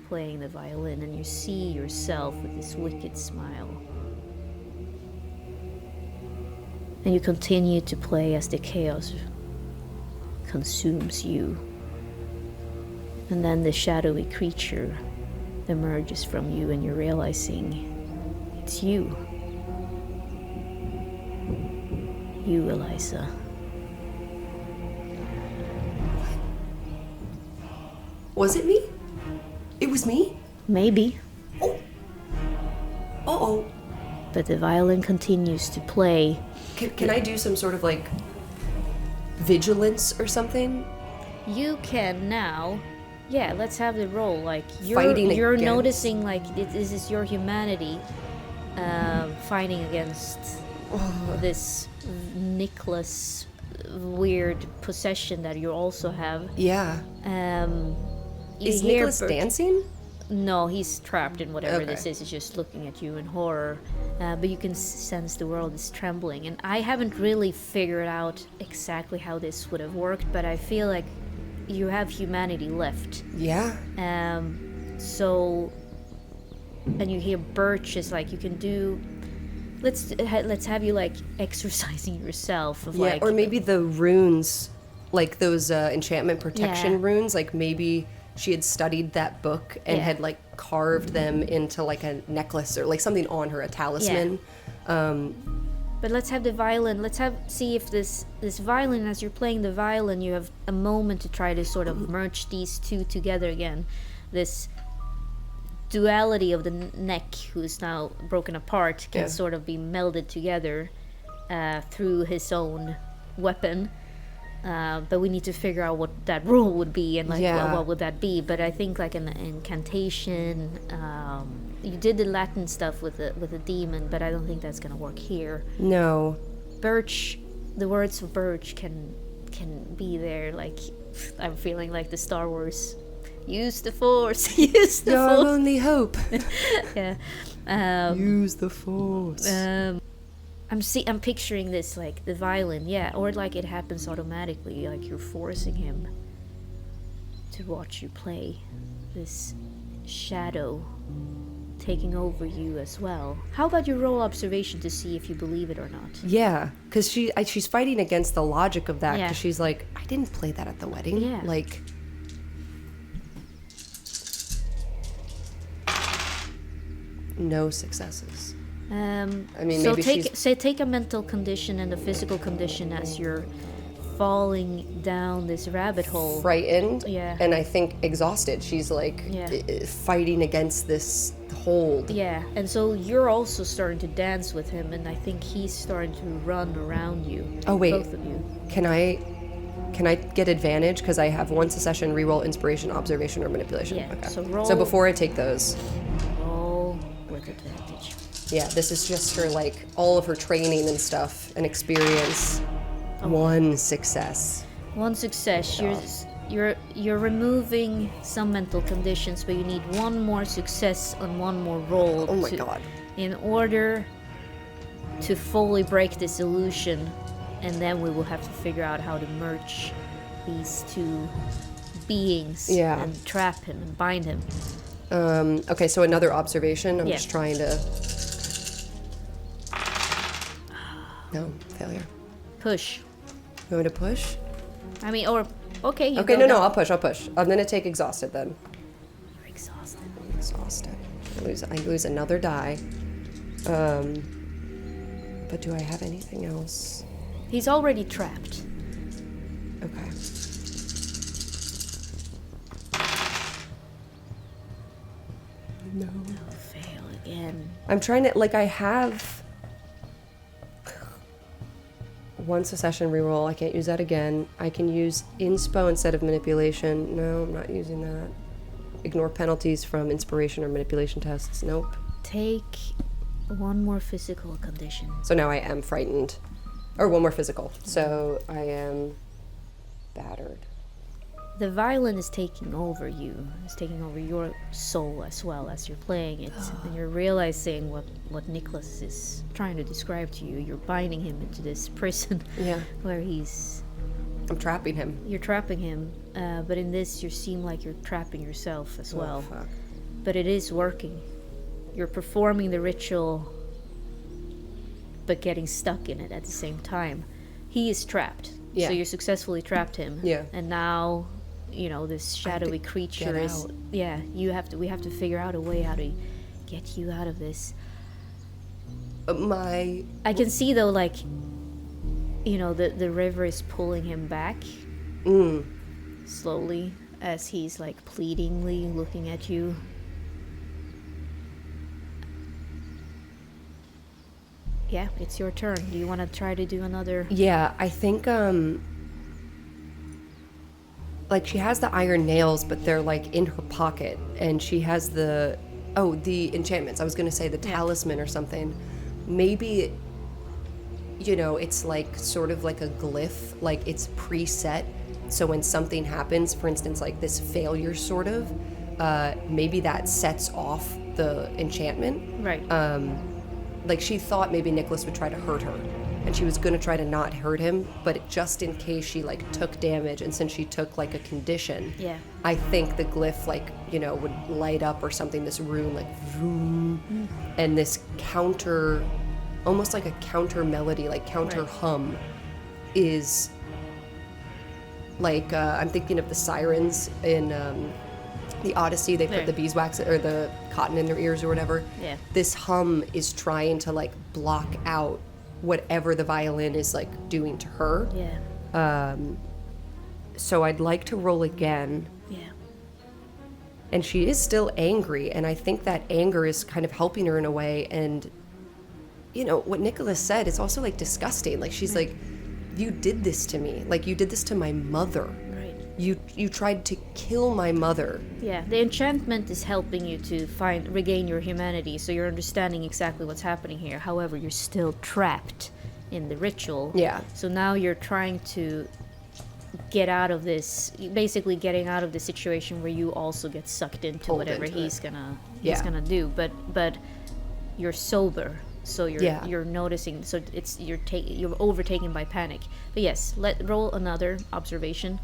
playing the violin, and you see yourself with this wicked smile. And you continue to play as the chaos consumes you. And then the shadowy creature emerges from you, and you're realizing it's you. You, Eliza. Was it me? It was me? Maybe. Uh-oh. But the violin continues to play. Can I do some sort of like vigilance or something? You can now. Yeah, let's have the roll. Like Fighting you're against. noticing like this is your humanity fighting against this Nicholas weird possession that you also have. Yeah. You Is hear Nicholas dancing? No, he's trapped in whatever Okay. this is. He's just looking at you in horror. But you can sense the world is trembling. And I haven't really figured out exactly how this would have worked, but I feel like you have humanity left. Yeah. So, and you hear Birch is like, you can do. Let's have you like exercising yourself of Yeah, like, or maybe the runes, like those enchantment protection Yeah. runes, like maybe she had studied that book and Yeah. had like carved them into like a necklace or like something on her, a talisman. But let's have the violin. See if this violin, as you're playing the violin, you have a moment to try to sort of merge these two together again. This duality of the neck, who's now broken apart, can Yeah. sort of be melded together through his own weapon. But we need to figure out what that rule would be and like Yeah. what would that be. But I think like an incantation. You did the Latin stuff with the demon, but I don't think that's gonna work here. No. Birch, the words of Birch can be there. Like I'm feeling like the Star Wars. Use the Force. Use the Your Force. only hope. Yeah. Use the force. I'm picturing this like the violin, yeah, or like it happens automatically, like you're forcing him to watch you play. This shadow taking over you as well. How about you roll observation to see if you believe it or not? Yeah, because she's fighting against the logic of that. Yeah. Because she's like, I didn't play that at the wedding. Yeah. Like, no successes. I mean, so maybe take a mental condition and a physical condition as you're falling down this rabbit hole. Frightened. Yeah. And I think exhausted. She's like Yeah. fighting against this hold. Yeah, and so you're also starting to dance with him, and I think he's starting to run around you. Oh, wait. Both of you. Can I get advantage because I have one succession, reroll, inspiration, observation, or manipulation? Yeah, Okay. so roll- So before I take those, Roll with advantage. yeah, this is just her like all of her training and stuff and experience. One success. One success. You're removing some mental conditions, but you need one more success and one more roll. Oh my God. In order to fully break this illusion, and then we will have to figure out how to merge these two beings Yeah. and trap him and bind him. Okay, so another observation. I'm Yeah. just trying to. No, failure. Push. You want me to push? I mean, or okay. You Okay, go no, down. I'll push. I'm gonna take exhausted then. You're exhausted. Exhausted. I lose another die. But do I have anything else? He's already trapped. Okay. No. Fail again. I'm trying to, like, I have one succession reroll. I can't use that again. I can use inspo instead of manipulation. No, I'm not using that. Ignore penalties from inspiration or manipulation tests. Nope. Take one more physical condition. So now I am frightened. Or one more physical. So I am battered. The violin is taking over you. It's taking over your soul as well as you're playing it. And you're realizing what Nicholas is trying to describe to you. You're binding him into this prison Yeah. where I'm trapping him. you're trapping him. But in this, you seem like you're trapping yourself as well. Oh, fuck. But it is working. You're performing the ritual, but getting stuck in it at the same time. He is trapped. Yeah. So you successfully trapped him. Yeah. And now, this shadowy creature is. out. Yeah. We have to figure out a way how to get you out of this. I can see though, like, the river is pulling him back slowly as he's like pleadingly looking at you. Yeah, it's your turn. Do you want to try to do another? Yeah, I think like she has the iron nails, but they're like in her pocket, and she has the enchantments. I was gonna say the talisman or something. Maybe it's like sort of like a glyph, like it's preset. So when something happens, for instance, like this failure sort of, maybe that sets off the enchantment. Right. Like she thought maybe Nicholas would try to hurt her, and she was gonna try to not hurt him, but just in case she like took damage, and since she took like a condition, I think the glyph like would light up or something, this rune like vroom, and this counter, almost like a counter melody, like counter hum, is like I'm thinking of the sirens in the Odyssey. They put the beeswax or the cotton in their ears or whatever. Yeah. This hum is trying to like block out whatever the violin is like doing to her. Yeah. So I'd like to roll again. Yeah. And she is still angry, and I think that anger is kind of helping her in a way. And what Nicholas said, it's also like disgusting. Like she's like, you did this to me. Like you did this to my mother. Right. You tried to kill my mother. Yeah, the enchantment is helping you to regain your humanity, so you're understanding exactly what's happening here. However, you're still trapped in the ritual. Yeah. So now you're trying to get out of this, basically getting out of the situation where you also get sucked into Pulled whatever into he's it. gonna do. But you're sober, so you're noticing. So you're overtaken by panic. But yes, roll another observation.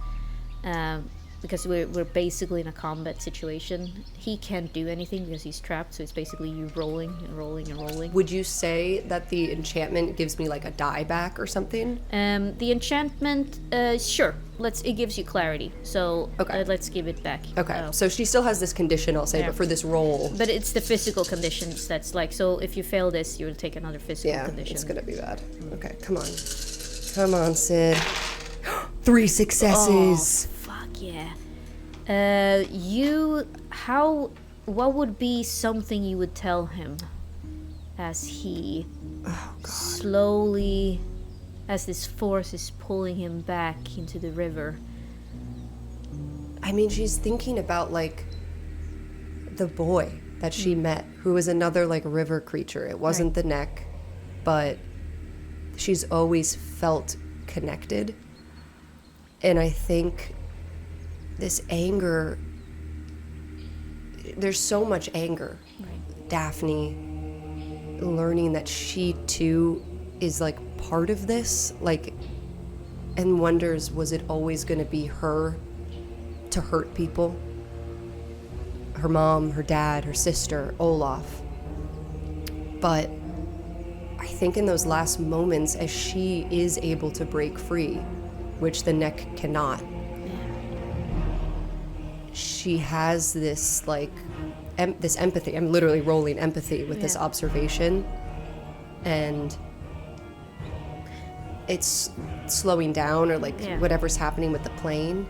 Because we're basically in a combat situation. He can't do anything because he's trapped, so it's basically you rolling and rolling and rolling. Would you say that the enchantment gives me like a die back or something? The enchantment, sure. It gives you clarity. So let's give it back. Okay. So she still has this condition, I'll say, but for this roll. But it's the physical conditions that's like, so if you fail this, you'll take another physical condition. It's gonna be bad. Okay, come on, Sid. 3 successes. Oh, fuck yeah. What would be something you would tell him as he slowly, as this force is pulling him back into the river? I mean, she's thinking about like the boy that she met, who was another like river creature. It wasn't the neck, but she's always felt connected. And I think this anger, there's so much anger. Right. Daphne learning that she too is like part of this, like, and wonders, was it always going to be her to hurt people? Her mom, her dad, her sister, Olaf. But I think in those last moments, as she is able to break free, which the neck cannot, she has this like this empathy. I'm literally rolling empathy with this observation, and it's slowing down or like whatever's happening with the plane.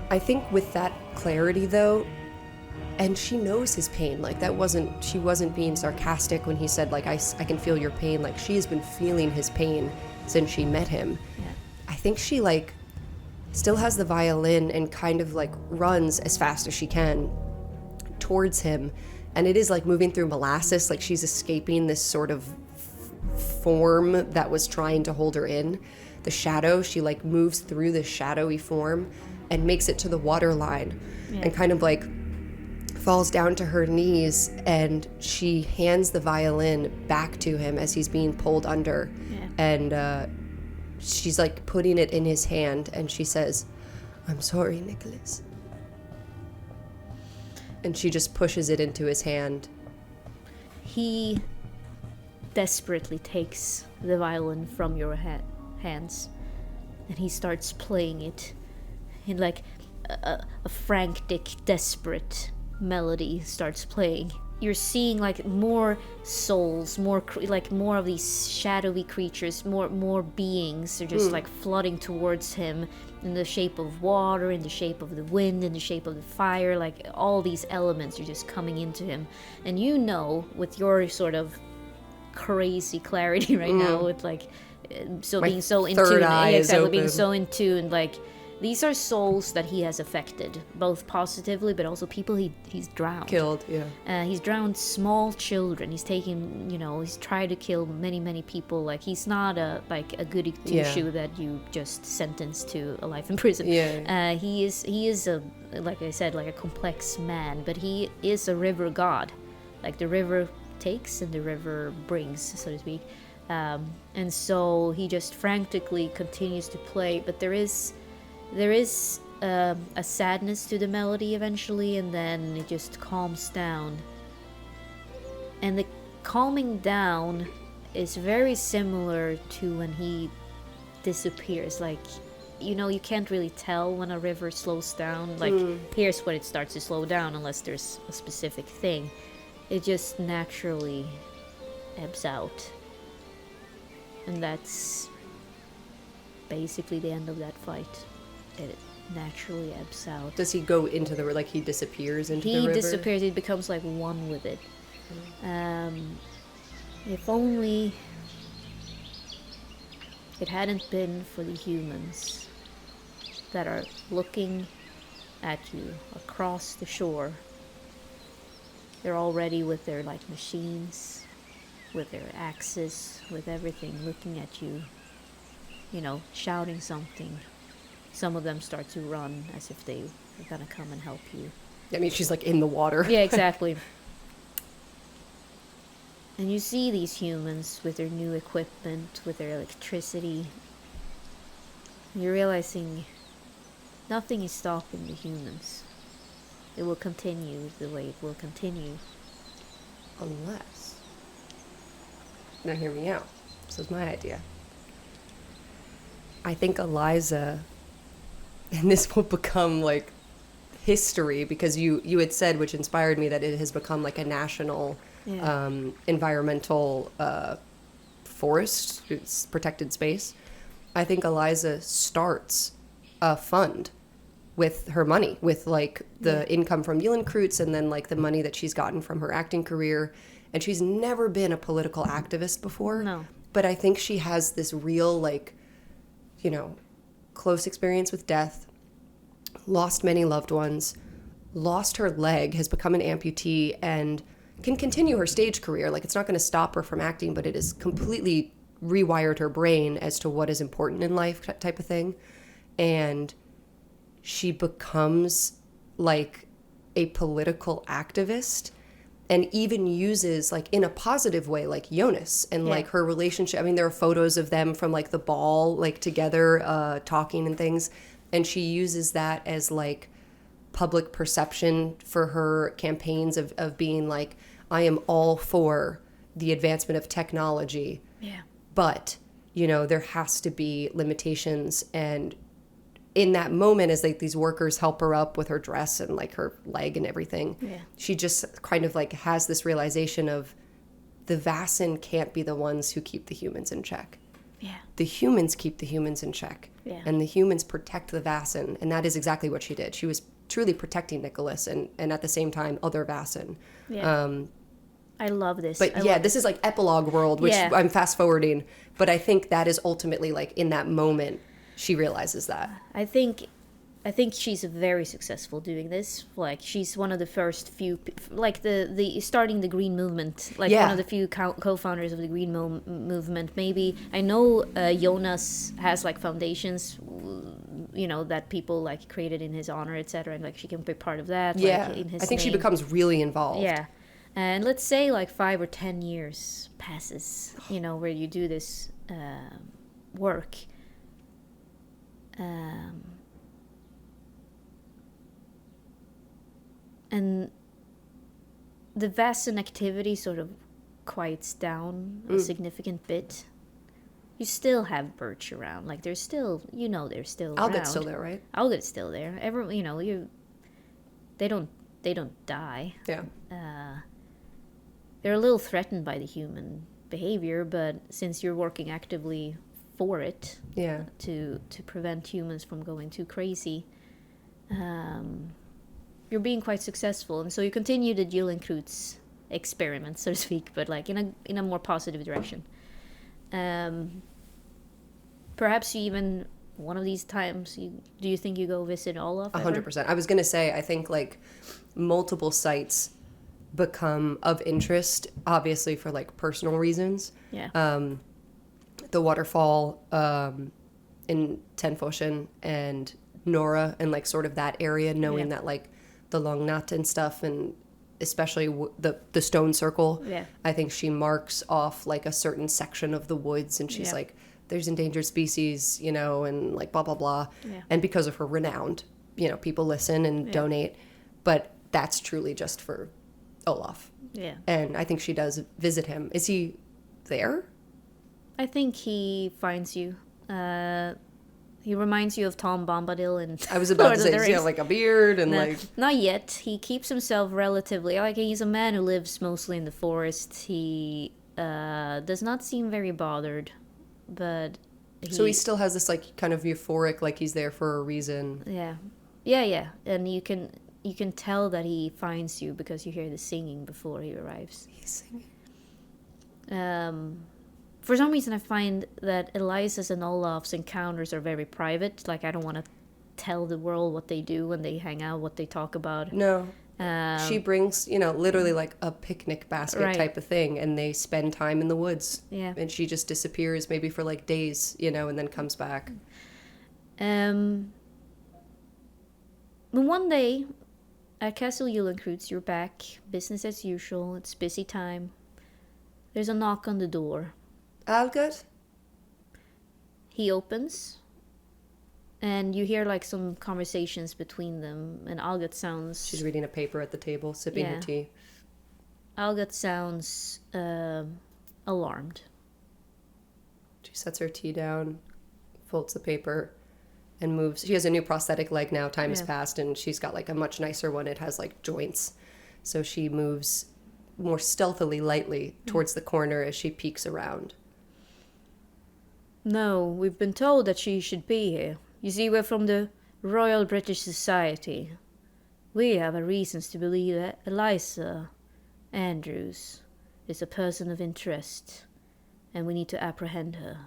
I think with that clarity though, and she knows his pain, like she wasn't being sarcastic when he said like I can feel your pain. Like she has been feeling his pain since she met him. I think she like still has the violin and kind of like runs as fast as she can towards him, and it is like moving through molasses, like she's escaping this sort of form that was trying to hold her in. The shadow, she like moves through this shadowy form and makes it to the water line and kind of like falls down to her knees, and she hands the violin back to him as he's being pulled under, and she's like putting it in his hand, and she says, "I'm sorry, Nicholas." And she just pushes it into his hand. He desperately takes the violin from your hands and he starts playing it in like a frantic, desperate melody starts playing. You're seeing like more souls, more of these shadowy creatures, more beings are just like flooding towards him in the shape of water, in the shape of the wind, in the shape of the fire. Like all these elements are just coming into him, and you know, with your sort of crazy clarity right now, with like being so in tune, exactly, being so in tune, like. These are souls that he has affected, both positively, but also people he's drowned. Killed, yeah. He's drowned small children. He's taken, he's tried to kill many, many people. Like, he's not a goody two-shoe that you just sentence to a life in prison. Yeah. He is a, like I said, like a complex man, but he is a river god. Like, the river takes and the river brings, so to speak. And so he just frantically continues to play, but there is a sadness to the melody eventually, and then it just calms down. And the calming down is very similar to when he disappears. Like, you can't really tell when a river slows down. Like, here's when it starts to slow down, unless there's a specific thing. It just naturally ebbs out. And that's basically the end of that fight. It naturally ebbs out. Does he go into the, like, he disappears into the river? He disappears, he becomes like one with it. If only it hadn't been for the humans that are looking at you across the shore. They're already with their, like, machines, with their axes, with everything, looking at you, shouting something. Some of them start to run as if they are gonna come and help you. I mean, she's like in the water. Yeah, exactly. And you see these humans with their new equipment, with their electricity. And you're realizing nothing is stopping the humans. It will continue the way it will continue. Unless... Now hear me out. This is my idea. I think Eliza... And this will become, like, history, because you had said, which inspired me, that it has become, like, a national environmental forest, it's protected space. I think Eliza starts a fund with her money, with, like, the income from Egerkrans and then, like, the money that she's gotten from her acting career. And she's never been a political activist before. No. But I think she has this real, like, close experience with death, lost many loved ones, lost her leg, has become an amputee, and can continue her stage career. Like, it's not going to stop her from acting, but it has completely rewired her brain as to what is important in life, type of thing. And she becomes, like, a political activist, and even uses, like, in a positive way, like Jonas and like her relationship. I mean, there are photos of them from, like, the ball, like, together, talking and things. And she uses that as, like, public perception for her campaigns of being like, I am all for the advancement of technology. Yeah. But, there has to be limitations. And in that moment, as, like, these workers help her up with her dress and, like, her leg and everything, she just kind of, like, has this realization of the Vaesen can't be the ones who keep the humans in check. Yeah. The humans keep the humans in check. Yeah. And the humans protect the Vaesen. And that is exactly what she did. She was truly protecting Nicholas and at the same time other Vaesen. Yeah. I love this. But this is like epilogue world, which I'm fast forwarding. But I think that is ultimately, like, in that moment, she realizes that. I think she's very successful doing this. Like, she's one of the first few, like, the starting the Green Movement, like, one of the few co-founders of the Green Movement. Maybe, I know Jonas has, like, foundations, that people, like, created in his honor, etc. And, like, she can be part of that. Yeah, like, in his I think name. she becomes really involved. Yeah. And let's say, like, 5 or 10 years passes, where you do this work. And the Vaesen activity sort of quiets down a significant bit. you still have Birch around. Like they're still, they're still around. Alget's still there, right? Alget's still there. They don't die. Yeah. They're a little threatened by the human behavior, but since you're working actively for it, Yeah. to prevent humans from going too crazy, you're being quite successful, and so you continue the Gyllenkroots experiment, so to speak, but like in a more positive direction. Perhaps you even one of these times, do you think you go visit Olaf? 100%. I was gonna say, I think like multiple sites become of interest, obviously for like personal reasons. Yeah. The waterfall in Tenfoshen and Nora and like sort of that area, knowing that like the Longnat and stuff, and especially the stone circle. Yeah. I think she marks off like a certain section of the woods, and she's like, there's endangered species, and like blah blah blah. Yeah. And because of her renown, people listen and donate, but that's truly just for Olaf. Yeah. And I think she does visit him. Is he there? I think he finds you. He reminds you of Tom Bombadil and I was about to say, Lord of the does he have Rings. like a beard and like... Not yet. He keeps himself relatively... Like, he's a man who lives mostly in the forest. He does not seem very bothered, but... So he still has this like kind of euphoric, like he's there for a reason. Yeah. Yeah. And you can tell that he finds you because you hear the singing before he arrives. He's singing. For some reason, I find that Eliza's and Olaf's encounters are very private. Like, I don't want to tell the world what they do when they hang out, what they talk about. No. She brings, literally like a picnic basket type of thing, and they spend time in the woods. Yeah. And she just disappears maybe for like days, and then comes back. But one day, at Castle Gyllenkroots, you're back, business as usual, it's busy time. There's a knock on the door. Algot? He opens, and you hear like some conversations between them, and Algot sounds... She's reading a paper at the table, sipping her tea. Algot sounds alarmed. She sets her tea down, folds the paper, and moves. She has a new prosthetic leg now. Time has passed, and she's got like a much nicer one. It has like joints. So she moves more stealthily, lightly towards the corner as she peeks around. No, we've been told that she should be here. You see, we're from the Royal British Society. We have a reasons to believe that Eliza Andrews is a person of interest, and we need to apprehend her.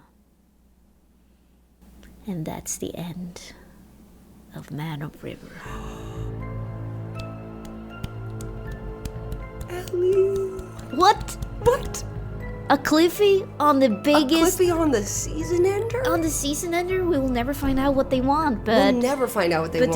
And that's the end of Man of River. Ellie! What? What? A Cliffy on the biggest... A Cliffy on the season ender? On the season ender, we will never find out what they want, but... We'll never find out what they want.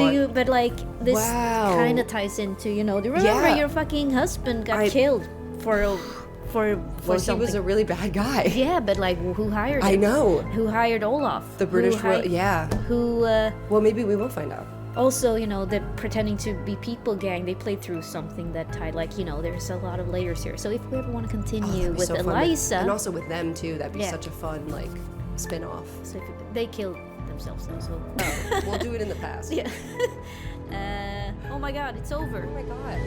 This Wow. kind of ties into, do you remember your fucking husband got killed for Well, something? he was a really bad guy. Yeah, but like, who hired him? I know. Who hired Olaf? The British yeah. Who, Well, maybe we will find out. also, they're pretending to be people gang. They played through something that tied, there's a lot of layers here. So if we ever want to continue with Eliza... And also with them, too. That'd be such a fun, spin-off. So they killed themselves, though, so... Oh, we'll do it in the past. Yeah. Oh my god, it's over. Oh my god.